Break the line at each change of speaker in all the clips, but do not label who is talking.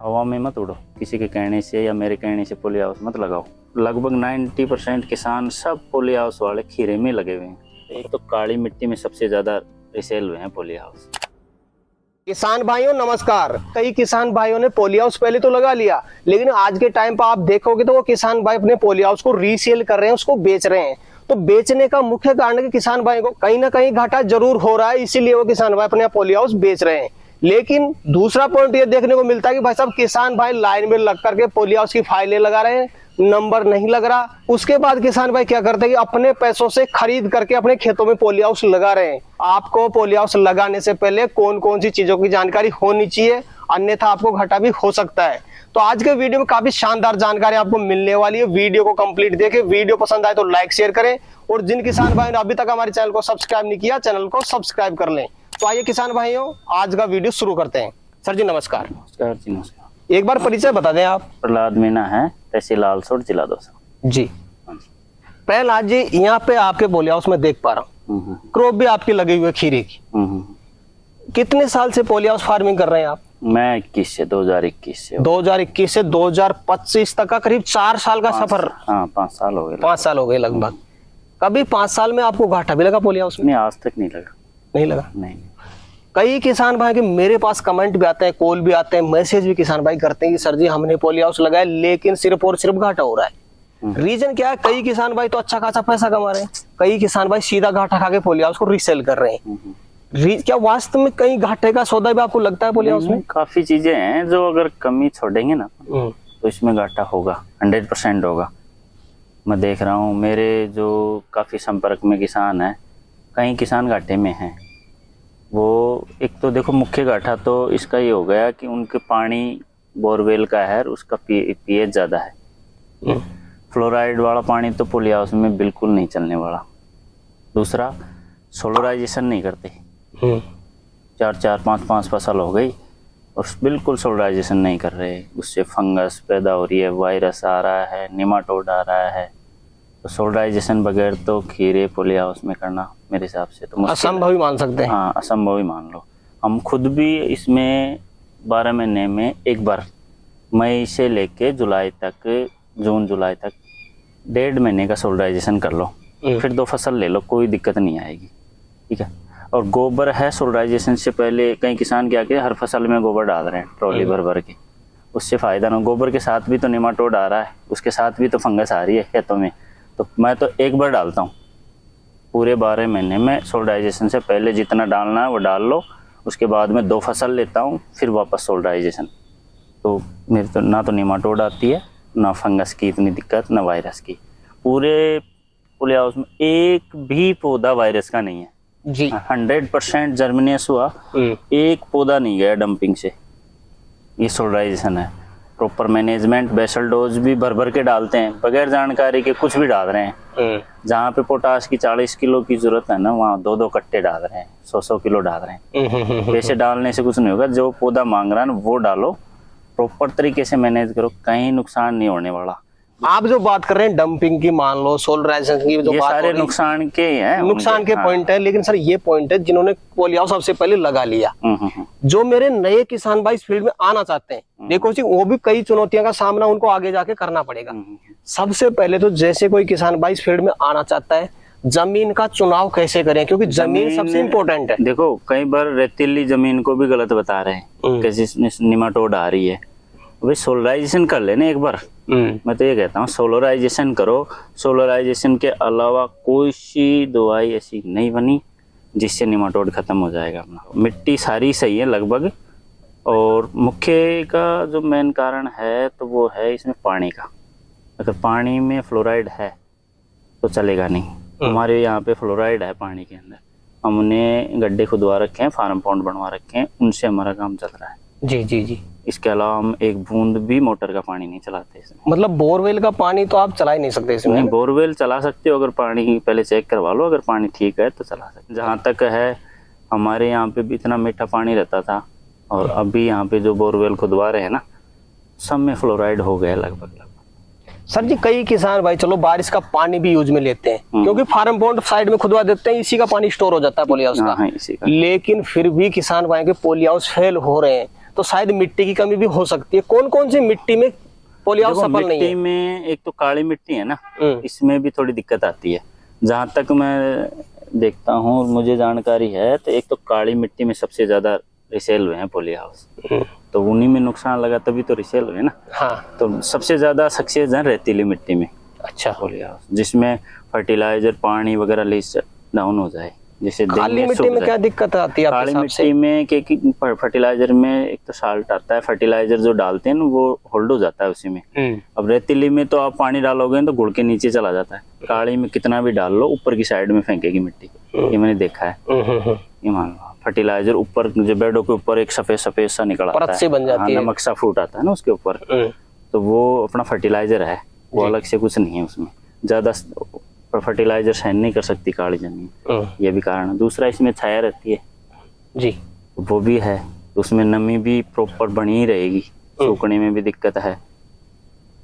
हवा में मत उड़ो, किसी के कहने से या मेरे कहने से पोली हाउस मत लगाओ। लगभग 90% किसान सब पोली हाउस वाले खीरे में लगे हुए हैं। एक तो काली मिट्टी में सबसे ज्यादा रिसेल हुए हैं पोली हाउस।
किसान भाइयों नमस्कार। कई किसान भाइयों ने पोली हाउस पहले तो लगा लिया, लेकिन आज के टाइम पर आप देखोगे तो वो किसान भाई अपने पोली हाउस को रीसेल कर रहे हैं, उसको बेच रहे हैं। तो बेचने का मुख्य कारण है कि किसान भाई को कहीं ना कहीं घाटा जरूर हो रहा है, इसीलिए वो किसान भाई अपने पोली हाउस बेच रहे हैं। लेकिन दूसरा पॉइंट ये देखने को मिलता है कि भाई साहब किसान भाई लाइन में लग करके पोली हाउस की फाइलें लगा रहे हैं, नंबर नहीं लग रहा। उसके बाद किसान भाई क्या करते हैं कि अपने पैसों से खरीद करके अपने खेतों में पोली हाउस लगा रहे हैं। आपको पोली हाउस लगाने से पहले कौन कौन सी चीजों की जानकारी होनी चाहिए, अन्यथा आपको घाटा भी हो सकता है। तो आज के वीडियो में काफी शानदार जानकारी आपको मिलने वाली है। वीडियो को कंप्लीट देखें, वीडियो पसंद आए तो लाइक शेयर करें, और जिन किसान भाइयों ने अभी तक हमारे चैनल को सब्सक्राइब नहीं किया, चैनल को सब्सक्राइब कर लें। तो आइए किसान भाइयों, आज का वीडियो शुरू करते हैं। सर जी नमस्कार।
नमस्कार जी नमस्कार।
एक बार परिचय बता दें आप।
प्रहलाद मीना है, तहसील लालसोट, जिला दौसा
जी। प्रहलाद जी, यहाँ पे आपके पोली हाउस में देख पा रहा हूँ क्रॉप भी आपकी लगी हुई है खीरे की। कितने साल से पोली हाउस फार्मिंग कर रहे हैं आप?
मैं 2021 से
2025 तक का करीब 4 साल का सफर।
हाँ 5 साल हो गए।
5 साल हो गए लगभग। कभी 5 साल में आपको घाटा भी लगा पोली हाउस में?
नहीं, आज तक नहीं लगा।
नहीं लगा?
नहीं।
कई किसान भाई के मेरे पास कमेंट भी आते हैं, कॉल भी आते हैं, मैसेज भी किसान भाई करते हैं कि सर जी हमने पोली हाउस लगाया लेकिन सिर्फ और सिर्फ घाटा हो रहा है। रीजन क्या है? कई किसान भाई तो अच्छा खासा पैसा कमा रहे हैं, कई किसान भाई सीधा घाटा खा के पोली हाउस को रीसेल कर रहे हैं। क्या वास्तव में कहीं घाटे का सौदा भी आपको लगता है पोली हाउस में?
काफी चीजें हैं जो अगर कमी छोड़ेंगे ना तो इसमें घाटा होगा, 100% होगा। मैं देख रहा हूँ मेरे जो काफी संपर्क में किसान है, कई किसान घाटे में हैं। वो एक तो देखो मुख्य घाटा तो इसका ये हो गया कि उनके पानी बोरवेल का है, उसका पीएच ज्यादा है। फ्लोराइड वाला पानी तो पोली हाउस में बिल्कुल नहीं चलने वाला। दूसरा, सोलराइजेशन नहीं करते। 4-5 फसल हो गई और बिल्कुल सोलराइजेशन नहीं कर रहे, उससे फंगस पैदा हो रही है, वायरस आ रहा है, निमाटोड आ रहा है। तो सोलराइजेशन बगैर तो खीरे पोली हाउस में करना मेरे हिसाब से तो
असंभव ही मान सकते हैं।
हाँ असंभव ही मान लो। हम खुद भी इसमें 12 महीने में एक बार, मई से लेके जुलाई तक, जून जुलाई तक 1.5 महीने का सोलराइजेशन कर लो, फिर 2 फसल ले लो, कोई दिक्कत नहीं आएगी। ठीक है। और गोबर है, सोलराइजेशन से पहले कई किसान क्या किया, हर फसल में गोबर डाल रहे हैं ट्रॉली भर भर के, उससे फायदा ना। गोबर के साथ भी तो निमाटोड आ रहा है, उसके साथ भी तो फंगस आ रही है खेतों में। तो मैं तो एक बार डालता हूँ पूरे 12 महीने में। सोलराइजेशन से पहले जितना डालना है वो डाल लो, उसके बाद में 2 फसल लेता हूँ, फिर वापस सोलराइजेशन। तो मेरे तो ना तो निमाटोड आती है, ना फंगस की इतनी दिक्कत, ना वायरस की। पूरे पोली हाउस में एक भी पौधा वायरस का नहीं है
जी।
100% जर्मिनेस हुआ, एक पौधा नहीं गया डंपिंग से। ये सोलराइजेशन है। प्रॉपर मैनेजमेंट, बेसल डोज भी भर भर के डालते हैं, बगैर जानकारी के कुछ भी डाल रहे हैं। जहाँ पे पोटाश की 40 किलो की जरूरत है ना, वहाँ 2-2 कट्टे डाल रहे हैं, 100-100 किलो डाल रहे हैं। वैसे डालने से कुछ नहीं होगा, जो पौधा मांग रहा है ना वो डालो, प्रॉपर तरीके से मैनेज करो, कहीं नुकसान नहीं होने वाला।
आप जो बात कर रहे हैं डंपिंग की, मान लो सोलराइजेशन की, जो
ये
बात
सारे नुकसान के हैं,
नुकसान के पॉइंट है। लेकिन सर ये पॉइंट है जिन्होंने पोली हाउस सबसे पहले लगा लिया, जो मेरे नए किसान भाई इस फील्ड में आना चाहते हैं, देखो जी वो भी कई चुनौतियों का सामना उनको आगे जाके करना पड़ेगा। सबसे पहले तो जैसे कोई किसान भाई इस फील्ड में आना चाहता है, जमीन का चुनाव कैसे करें, क्योंकि जमीन सबसे इम्पोर्टेंट है।
देखो कई बार रेतीली जमीन को भी गलत बता रहे हैं, कैसे निमाटोड आ रही है। भाई सोलराइजेशन कर लेने एक बार। मैं तो ये कहता हूँ सोलराइजेशन करो। सोलराइजेशन के अलावा कोई सी दवाई ऐसी नहीं बनी जिससे निमाटोड खत्म हो जाएगा अपना। मिट्टी सारी सही है लगभग, और मुख्य का जो मेन कारण है तो वो है इसमें पानी का। अगर पानी में फ्लोराइड है तो चलेगा नहीं। हमारे यहाँ पे फ्लोराइड है पानी के अंदर, हमने गड्ढे खुदवा रखे हैं, फार्म पॉन्ड बनवा रखे हैं, उनसे हमारा काम चल रहा है।
जी जी जी।
इसके अलावा हम एक बूंद भी मोटर का पानी नहीं चलाते इसमें।
मतलब बोरवेल का पानी तो आप चला ही नहीं सकते इसमें?
नहीं, बोरवेल चला सकते हो, अगर पानी पहले चेक करवा लो, अगर पानी ठीक है तो चला सकते। जहाँ तक है हमारे यहाँ पे भी इतना मीठा पानी रहता था, और अभी यहाँ पे जो बोरवेल खुदवा रहे हैं ना, सब में फ्लोराइड हो गया लगभग।
सर जी कई किसान भाई चलो बारिश का पानी भी यूज में लेते हैं, क्योंकि फार्म पॉन्ड साइड में खुदवा देते हैं, इसी का पानी स्टोर हो जाता है पोली हाउस का।
इसी का।
लेकिन फिर भी किसान भाई के पोली हाउस फेल हो रहे हैं। तो शायद मिट्टी की कमी भी हो सकती है। कौन कौन सी मिट्टी में पोली हाउस
देखो,
सफल नहीं
मिट्टी
है?
में एक तो काली मिट्टी है ना, इसमें भी थोड़ी दिक्कत आती है। जहां तक मैं देखता हूँ, मुझे जानकारी है, तो एक तो काली मिट्टी में सबसे ज्यादा रिसेल हुए हैं पोली हाउस, तो उन्हीं में नुकसान लगा तभी तो रिसेल हुए ना।
हाँ।
तो सबसे ज्यादा सक्सेस है रेतीली मिट्टी में
अच्छा।
पोली हाउस, जिसमें फर्टिलाइजर पानी वगैरह लीच डाउन हो जाए। जैसे
काली मिट्टी में क्या दिक्कत आती है आपके
काली
हिसाब से?
मिट्टी में कि फर्टिलाइजर में एक तो साल्ट आता है, फर्टिलाइजर जो डालते हैं ना वो होल्ड हो जाता है उसी में। अब रेतीली में तो आप पानी डालोगे तो गुड़ के नीचे चला जाता है, काली में कितना भी डाल लो ऊपर की साइड में फेंकेगी मिट्टी, ये मैंने देखा है। ये मान लो फर्टिलाइजर ऊपर जो बेडों के ऊपर एक सफेद सफेद सा निकल आता
परत से बन जाती है,
नमक सा फूट आता है ना उसके ऊपर, तो वो अपना फर्टिलाइजर है, वो अलग से कुछ नहीं है उसमें। ज्यादा फर्टिलाइजर सहन नहीं कर सकती काली जमीन, ये भी कारण है। दूसरा इसमें छाया रहती है
जी,
वो भी है, उसमें नमी भी प्रॉपर बनी ही रहेगी, सूखने में भी दिक्कत है।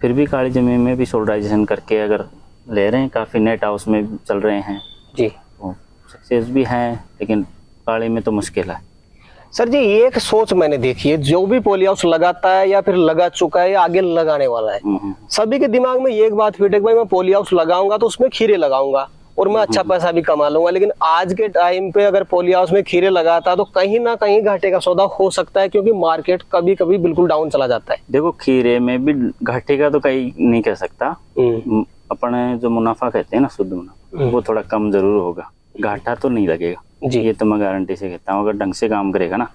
फिर भी काली जमीन में भी सोल्डराइजेशन करके अगर ले रहे हैं, काफी नेट हाउस में चल रहे हैं
जी,
सक्सेस भी हैं, लेकिन काली में तो मुश्किल है।
सर जी एक सोच मैंने देखी है, जो भी पोली हाउस लगाता है या फिर लगा चुका है या आगे लगाने वाला है, सभी के दिमाग में ये एक बात फिट है कि भाई मैं पोली हाउस लगाऊंगा तो उसमें खीरे लगाऊंगा और मैं अच्छा पैसा भी कमा लूंगा। लेकिन आज के टाइम पे अगर पोली हाउस में खीरे लगाता तो कहीं ना कहीं घाटे का सौदा हो सकता है, क्योंकि मार्केट कभी कभी बिल्कुल डाउन चला जाता है।
देखो, खीरे में भी घाटे का तो कहीं नहीं कह सकता, अपने जो मुनाफा कहते हैं ना, शुद्ध मुनाफा, वो थोड़ा कम जरूर होगा, घाटा तो नहीं लगेगा
जी,
ये तो मैं गारंटी से कहता हूँ, अगर ढंग से काम करेगा ना।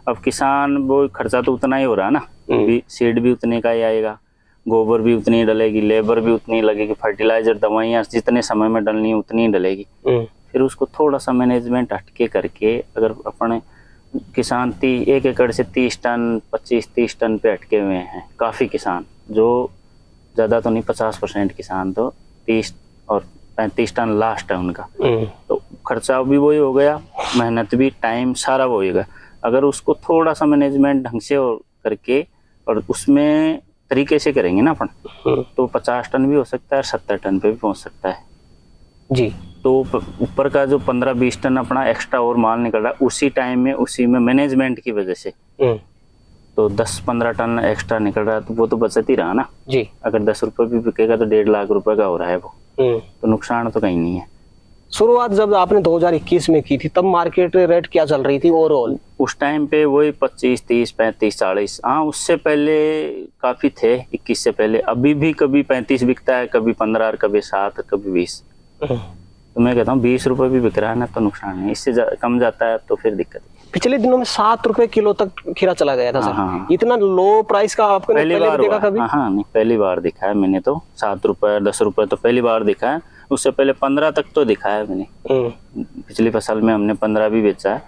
अब किसान वो खर्चा तो उतना ही हो रहा है ना, सीड भी उतने का ही आएगा, गोबर भी उतनी ही डलेगी, लेबर भी उतनी ही लगेगी, फर्टिलाइजर दवाइयाँ जितने समय में डलनी है उतनी ही डलेगी। फिर उसको थोड़ा सा मैनेजमेंट हटके करके, अगर अपने किसान 1 एकड़ से 30 टन 25-30 टन पे अटके हुए हैं काफी किसान, जो ज्यादा तो नहीं 50% किसान तो 30 और 35 टन लास्ट है उनका, तो खर्चा भी वही हो गया, मेहनत भी, टाइम सारा वही होगा। अगर उसको थोड़ा सा मैनेजमेंट ढंग से करके और उसमें तरीके से करेंगे ना अपन, तो 50 टन भी हो सकता है, 70 टन पे भी पहुंच सकता है
जी।
तो ऊपर का जो 15-20 टन अपना एक्स्ट्रा और माल निकल रहा है उसी टाइम में, उसी में मैनेजमेंट की वजह से, तो 10-15 टन एक्स्ट्रा निकल रहा है, तो वो तो बचत ही रहा ना
जी।
अगर 10 रुपए भी बिकेगा तो 1.5 लाख रुपए का हो रहा है वो, तो नुकसान तो कहीं नहीं है।
शुरुआत जब आपने 2021 में की थी तब मार्केट रेट क्या चल रही थी ओवरऑल?
उस टाइम पे वही 25, 30, 35, 40, हाँ उससे पहले काफी थे, 21 से पहले। अभी भी कभी 35 बिकता है, कभी 15, कभी 7, कभी 20। तो मैं कहता हूँ 20 रुपए भी बिक रहा है ना तो नुकसान है, इससे कम जाता है तो फिर दिक्कत है।
पिछले दिनों में 7 रुपए किलो तक खीरा चला गया था सर।
हाँ।
इतना लो प्राइस का आपको
पहली बार
देखा कभी?
हाँ नहीं, पहली बार दिखा है मैंने तो, 7 रुपए 10 रुपए तो पहली बार दिखा है, उससे पहले 15 तक तो दिखा है मैंने। पिछली फसल में हमने 15 भी बेचा है,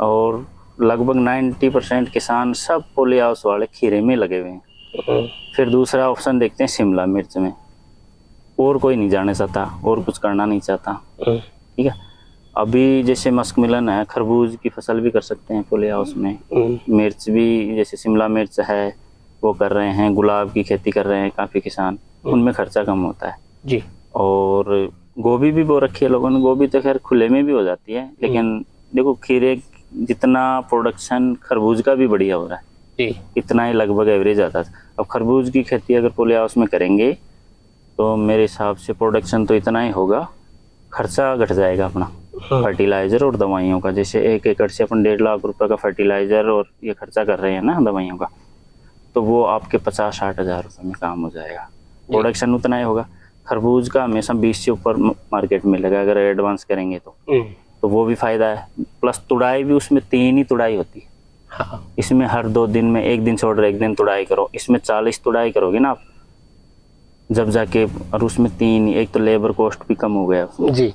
और लगभग 90% किसान सब पोली हाउस वाले खीरे में लगे हुए हैं। फिर दूसरा ऑप्शन देखते हैं शिमला मिर्च में, और कोई नहीं जाने चाहता और कुछ करना नहीं चाहता, ठीक है। अभी जैसे मस्क मिलन है, खरबूज की फसल भी कर सकते हैं पोली हाउस में, मिर्च भी जैसे शिमला मिर्च है वो कर रहे हैं, गुलाब की खेती कर रहे हैं काफी किसान, उनमें खर्चा कम होता है
जी।
और गोभी भी बो रखी है लोगों ने, गोभी तो खैर खुले में भी हो जाती है, लेकिन देखो खीरे जितना प्रोडक्शन खरबूज का भी बढ़िया हो रहा है
जी,
इतना ही लगभग एवरेज आता है। अब खरबूज की खेती अगर पोली हाउस में करेंगे तो मेरे हिसाब से प्रोडक्शन तो इतना ही होगा, खर्चा घट जाएगा अपना फर्टिलाइजर और दवाइयों का। जैसे 1 एकड़ से अपन 1.5 लाख रुपए का फर्टिलाइजर और ये खर्चा कर रहे हैं ना दवाइयों का, तो वो आपके 50-60 हज़ार रुपए में काम हो जाएगा, प्रोडक्शन उतना ही होगा। खरबूज का हमेशा 20 से ऊपर मार्केट मिलेगा अगर एडवांस करेंगे तो वो भी फायदा है। प्लस तुड़ाई भी उसमें 3 ही तुड़ाई होती है।
हाँ।
इसमें हर 2 दिन में 1 दिन छोड़ 1 दिन तुड़ाई करो, इसमें 40 तुड़ाई करोगे ना आप जब जाके, और उसमें 3 ही, एक तो लेबर कॉस्ट भी कम हो गया उसमें
जी।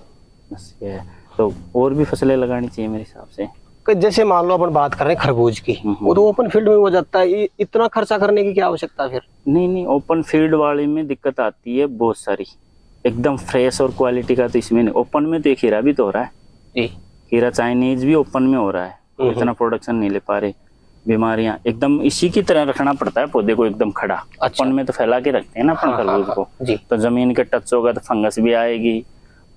बस ये है। तो और भी फसलें लगानी चाहिए मेरे हिसाब से।
जैसे मान लो अपन बात कर रहे हैं खरबूज की, वो तो ओपन फील्ड में हो जाता है, इतना खर्चा करने की क्या आवश्यकता है फिर?
नहीं, ओपन फील्ड वाले में दिक्कत आती है बहुत सारी, एकदम फ्रेश और क्वालिटी का तो इसमें नहीं। ओपन में तो खीरा भी तो हो रहा है
जी,
खीरा चाइनीज भी ओपन में हो रहा है, इतना प्रोडक्शन नहीं ले पा रहे, बीमारियां एकदम इसी की तरह रखना पड़ता है पौधे को एकदम खड़ा।
अच्छा।
ओपन में तो फैला के रखते हैं ना अपन खरबूज को
जी,
तो जमीन के टच होगा तो फंगस भी आएगी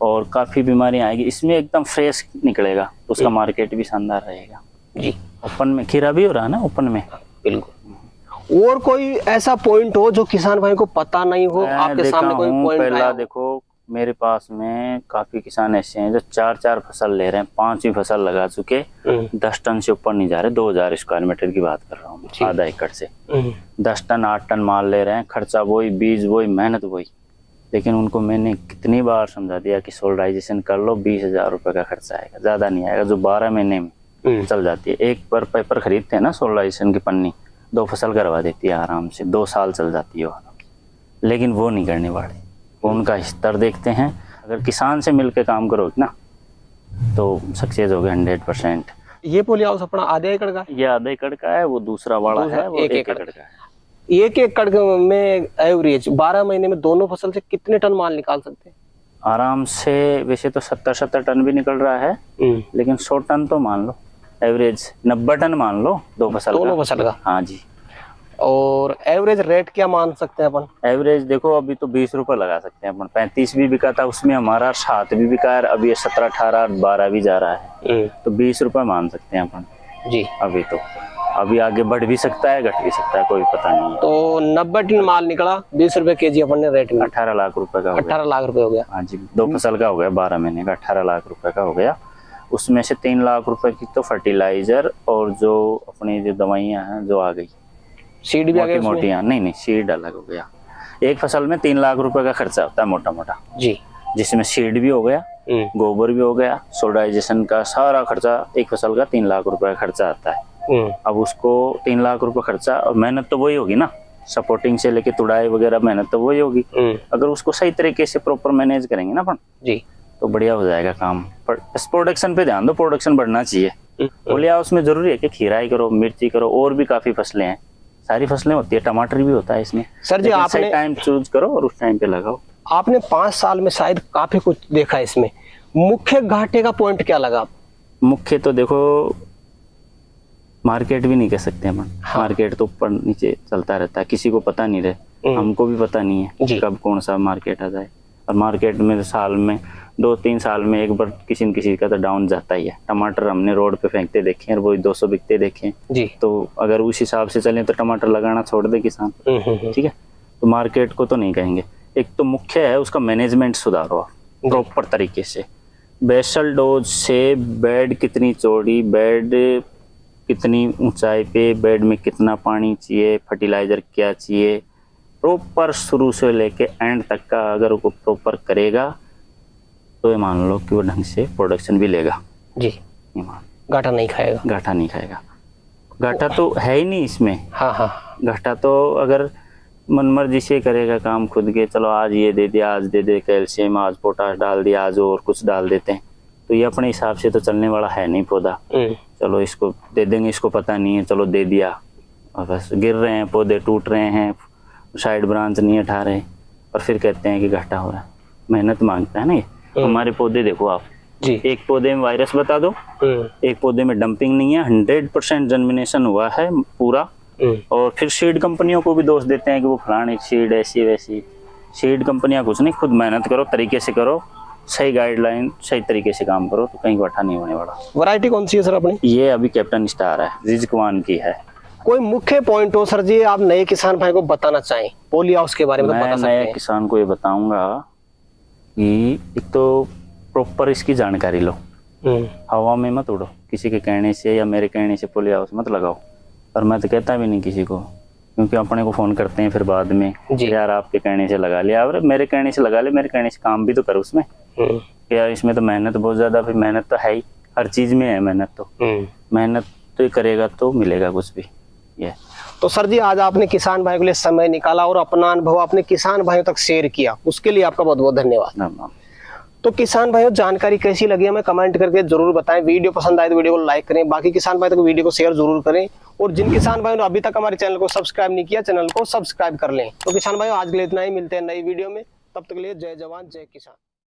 और काफी बीमारियां आएगी। इसमें एकदम फ्रेश निकलेगा, उसका मार्केट भी शानदार रहेगा
जी।
ओपन में खीरा भी हो रहा है ना, ओपन में।
बिल्कुल। और कोई ऐसा पॉइंट हो जो किसान भाई को पता नहीं हो, आपके सामने कोई पॉइंट आया हो?
देखो मेरे पास में काफी किसान ऐसे हैं जो 4-4 फसल ले रहे हैं, 5वीं फसल लगा चुके, 10 टन से ऊपर नहीं जा रहे। 2000 स्क्वायर मीटर की बात कर रहा हूँ, आधा एकड़ से 10 टन 8 टन माल ले रहे हैं। खर्चा वही, बीज वही, मेहनत वही। लेकिन उनको मैंने कितनी बार समझा दिया कि सोलराइजेशन कर लो, 20,000 रुपए का खर्चा आएगा, ज्यादा नहीं आएगा, जो 12 महीने में चल जाती है। एक पर पेपर खरीदते हैं ना सोलराइजेशन की पन्नी, 2 फसल करवा देती है आराम से, 2 साल चल जाती है वो आराम से। लेकिन वो नहीं करने वाले, वो उनका स्तर देखते हैं। अगर किसान से मिलकर काम करोगे ना तो सक्सेस हो गए 100%।
ये पोली हाउस अपना आधे एकड़ का?
ये आधे एकड़ का है, वो दूसरा वाला है, वो 1 एकड़ का है।
1 एकड़ में एवरेज 12 महीने में दोनों फसल से कितने टन माल निकाल सकते हैं?
आराम से वैसे तो 70 टन भी निकल रहा है, लेकिन 100 टन तो मान लो एवरेज, 90 टन मान लो दोनों फसल का। हाँ जी।
और एवरेज रेट क्या मान सकते हैं अपन? एवरेज
देखो अभी तो 20 रुपए लगा सकते हैं अपन। 35 भी बिका था उसमें हमारा, 7 भी बिका है, अभी 17, 18, 12 भी जा रहा है, तो 20 रुपए मान सकते हैं अपन जी। अभी आगे बढ़ भी सकता है, घट भी सकता है, कोई पता नहीं है।
तो 90 टन माल निकला, 20 रुपए केजी अपन ने रेट में,
18 लाख रुपए का,
18 लाख रुपए हो गया।
हाँ जी, 2 फसल का हो गया, 12 महीने का 18 लाख रुपए का हो गया। उसमें से 3 लाख रुपए की तो फर्टिलाइजर और जो अपनी जो दवाइयाँ हैं जो आ गई,
सीड भी आ गई,
मोटियाँ नहीं, सीड अलग हो गया। एक फसल में 3 लाख रुपए का खर्चा होता है मोटा मोटा जी, जिसमें सीड भी हो गया, गोबर भी हो गया, सोलराइजेशन का सारा खर्चा, एक फसल का 3 लाख रुपए का खर्चा आता है। अब उसको 3 लाख रुपए खर्चा, और मेहनत तो वही होगी ना, सपोर्टिंग से लेके तुड़ाई वगैरह मेहनत तो वही होगी। अगर उसको सही तरीके से प्रॉपर मैनेज करेंगे ना अपन जी, तो बढ़िया हो जाएगा काम। पर इस प्रोडक्शन पे ध्यान दो, प्रोडक्शन बढ़ना चाहिए। बोलिए उसमें जरूरी है कि खीरा ही करो, मिर्ची करो, और भी काफी फसलें हैं, सारी फसलें होती है, टमाटर भी होता है इसमें। सर जी आपने टाइम चूज करो और उस टाइम पे लगाओ।
आपने 5 साल में शायद काफी कुछ देखा इसमें, मुख्य घाटे का पॉइंट क्या लगा?
मुख्य तो देखो मार्केट भी नहीं कह सकते अपन। हाँ। मार्केट तो ऊपर नीचे चलता रहता है, किसी को पता नहीं रहे, हमको भी पता नहीं है कब कौन सा मार्केट आ जाए। और मार्केट में साल में 2-3 साल में एक बार किसी न किसी का तो डाउन जाता ही है। टमाटर हमने रोड पे फेंकते देखे और वही 200 बिकते देखे जी, तो अगर उस हिसाब से चले तो टमाटर लगाना छोड़ दे किसान, ठीक है। तो मार्केट को तो नहीं कहेंगे। एक तो मुख्य है उसका मैनेजमेंट सुधारो प्रॉपर तरीके से। बेसल डोज से बेड कितनी चौड़ी, बेड कितनी ऊंचाई पे, बेड में कितना पानी चाहिए, फर्टिलाइजर क्या चाहिए, प्रॉपर शुरू से लेके एंड तक का अगर वो प्रॉपर करेगा तो ये मान लो कि वो ढंग से प्रोडक्शन भी लेगा जी।
घाटा नहीं खाएगा,
घाटा नहीं खाएगा। घाटा तो है ही नहीं इसमें। हाँ। घाटा तो अगर मनमर्जी से करेगा काम खुद के, चलो आज ये दे दिया, आज दे दे कैल्शियम, आज पोटाश डाल दिया, आज और कुछ डाल देते हैं, तो ये अपने हिसाब से तो चलने वाला है नहीं पौधा। चलो इसको दे देंगे, इसको पता नहीं है, चलो दे दिया, और बस गिर रहे हैं पौधे, टूट रहे हैं, साइड ब्रांच नहीं हटा रहे, और फिर कहते हैं कि घाटा हो रहा है। मेहनत मांगता है ना ये। हमारे पौधे देखो आप जी, एक पौधे में वायरस बता दो, एक पौधे में डंपिंग नहीं है, 100% जर्मिनेशन हुआ है पूरा। और फिर सीड कंपनियों को भी दोष देते हैं कि वो फलानी सीड ऐसी वैसी। सीड कंपनियां कुछ नहीं, खुद मेहनत करो, तरीके से करो, सही गाइडलाइन सही तरीके से काम करो, तो कहीं घाटा नहीं होने वाला।
वैरायटी कौन सी है सर अपनी? ये
अभी कैप्टन स्टार है, रिजवान की है।
कोई मुख्य पॉइंट हो सर जी आप नए किसान भाई को बताना चाहें पोली हाउस के बारे में?
मैं नए किसान को ये बताऊंगा कि एक तो प्रॉपर इसकी जानकारी लो, हवा में मत उड़ो, किसी के कहने से या मेरे कहने से पोली हाउस मत लगाओ। और मैं तो कहता भी नहीं किसी को, क्योंकि अपने को फोन करते हैं फिर बाद में, यार आपके कहने से लगा लिया, और मेरे कहने से लगा ले, मेरे कहने से काम भी तो करो उसमें। यार इसमें तो मेहनत बहुत ज्यादा, फिर मेहनत तो है ही, हर चीज में है मेहनत। तो मेहनत तो करेगा तो मिलेगा कुछ भी। ये
तो सर जी आज आपने किसान भाई के लिए समय निकाला और अपना अनुभव अपने किसान भाइयों तक शेयर किया, उसके लिए आपका बहुत बहुत धन्यवाद। तो किसान भाइयों जानकारी कैसी लगी हमें कमेंट करके जरूर बताएं। वीडियो पसंद आए तो वीडियो को लाइक करें, बाकी किसान भाई तक वीडियो को शेयर जरूर करें, और जिन किसान भाइयों ने अभी तक हमारे चैनल को सब्सक्राइब नहीं किया चैनल को सब्सक्राइब कर लें। तो किसान भाइयों आज के लिए इतना ही, मिलते हैं नई वीडियो में, तब तक के लिए जय जवान जय किसान।